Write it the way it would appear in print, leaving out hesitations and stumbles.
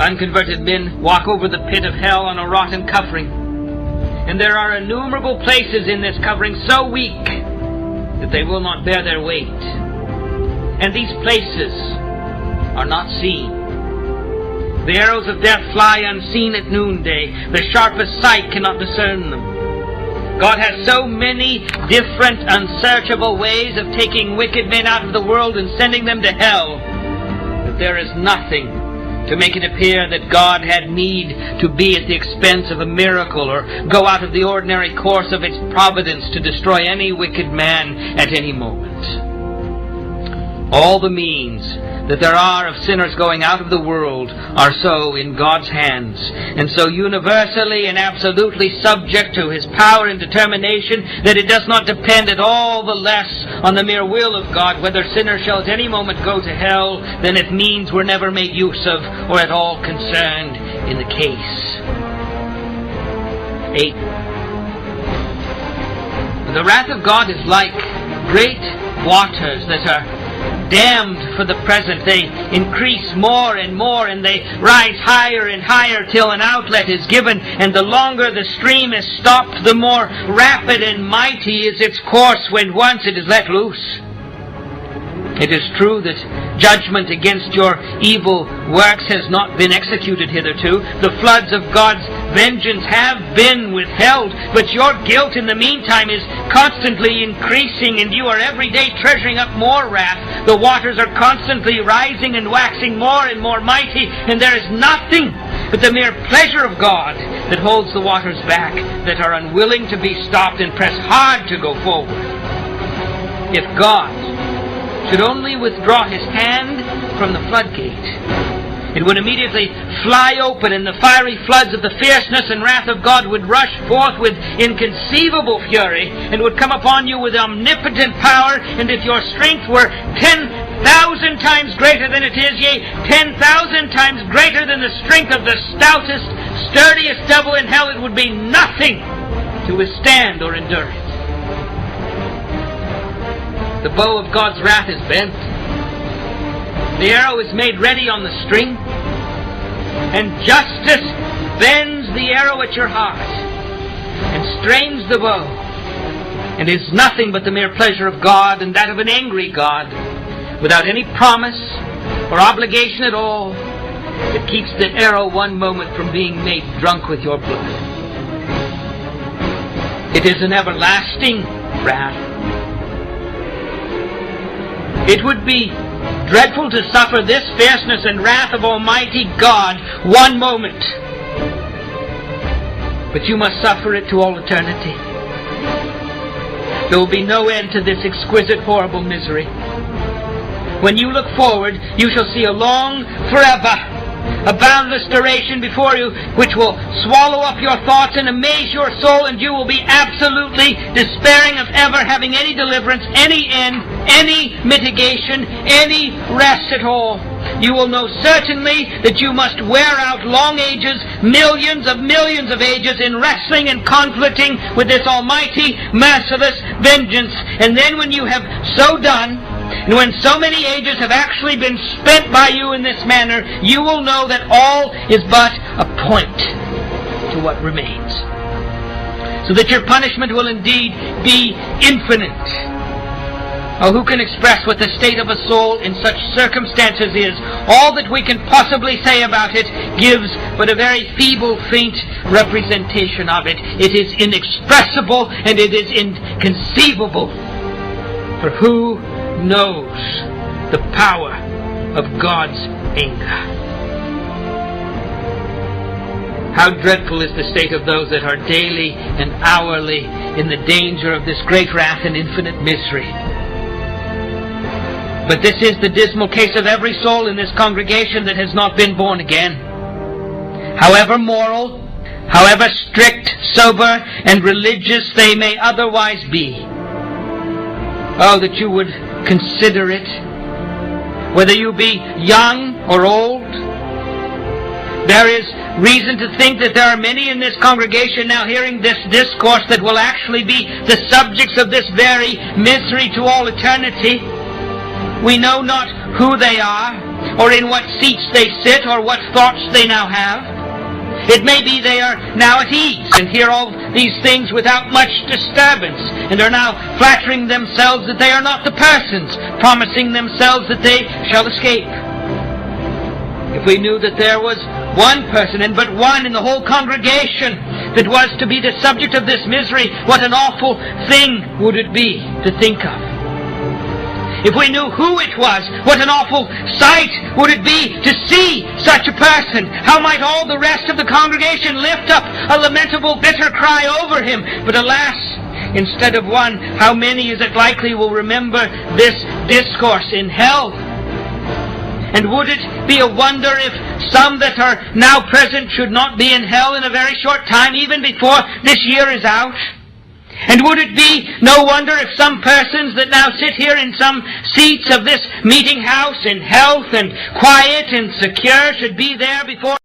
Unconverted men walk over the pit of hell on a rotten covering. And there are innumerable places in this covering so weak that they will not bear their weight. And these places are not seen. The arrows of death fly unseen at noonday. The sharpest sight cannot discern them. God has so many different, unsearchable ways of taking wicked men out of the world and sending them to hell that there is nothing to make it appear that God had need to be at the expense of a miracle or go out of the ordinary course of its providence to destroy any wicked man at any moment. All the means that there are of sinners going out of the world are so in God's hands, and so universally and absolutely subject to His power and determination that it does not depend at all the less on the mere will of God whether sinners shall at any moment go to hell than if means were never made use of or at all concerned in the case. 8. The wrath of God is like great waters that are dammed for the present. They increase more and more, and they rise higher and higher till an outlet is given, and the longer the stream is stopped, the more rapid and mighty is its course when once it is let loose. It is true that judgment against your evil works has not been executed hitherto. The floods of God's vengeance have been withheld, but your guilt in the meantime is constantly increasing, and you are every day treasuring up more wrath. The waters are constantly rising and waxing more and more mighty, and there is nothing but the mere pleasure of God that holds the waters back, that are unwilling to be stopped and press hard to go forward. If God should only withdraw His hand from the floodgate, it would immediately fly open, and the fiery floods of the fierceness and wrath of God would rush forth with inconceivable fury, and would come upon you with omnipotent power, and if your strength were 10,000 times greater than it is, yea, 10,000 times greater than the strength of the stoutest, sturdiest devil in hell, it would be nothing to withstand or endure it. The bow of God's wrath is bent. The arrow is made ready on the string. And justice bends the arrow at your heart and strains the bow. And is nothing but the mere pleasure of God, and that of an angry God, without any promise or obligation at all, that keeps the arrow one moment from being made drunk with your blood. It is an everlasting wrath. It would be dreadful to suffer this fierceness and wrath of Almighty God one moment, but you must suffer it to all eternity. There will be no end to this exquisite, horrible misery. When you look forward, you shall see a long forever, a boundless duration before you, which will swallow up your thoughts and amaze your soul, and you will be absolutely despairing of ever having any deliverance, any end, any mitigation, any rest at all. You will know certainly that you must wear out long ages, millions of ages, in wrestling and conflicting with this almighty, merciless vengeance. And then when you have so done, and when so many ages have actually been spent by you in this manner, you will know that all is but a point to what remains. So that your punishment will indeed be infinite. Oh, who can express what the state of a soul in such circumstances is? All that we can possibly say about it gives but a very feeble, faint representation of it. It is inexpressible and it is inconceivable. For who knows the power of God's anger? How dreadful is the state of those that are daily and hourly in the danger of this great wrath and infinite misery. But this is the dismal case of every soul in this congregation that has not been born again. However moral, however strict, sober, and religious they may otherwise be. Oh, that you would consider it, whether you be young or old. There is reason to think that there are many in this congregation now hearing this discourse that will actually be the subjects of this very misery to all eternity. We know not who they are. or in what seats they sit, or what thoughts they now have. It may be they are now at ease and hear all these things without much disturbance, and are now flattering themselves that they are not the persons, promising themselves that they shall escape. If we knew that there was one person, and but one in the whole congregation, that was to be the subject of this misery, what an awful thing would it be to think of. If we knew who it was, what an awful sight would it be to see such a person. How might all the rest of the congregation lift up a lamentable, bitter cry over him. But alas, instead of one, how many is it likely will remember this discourse in hell? And would it be a wonder if some that are now present should not be in hell in a very short time, even before this year is out? And would it be no wonder if some persons that now sit here in some seats of this meeting house in health and quiet and secure should be there before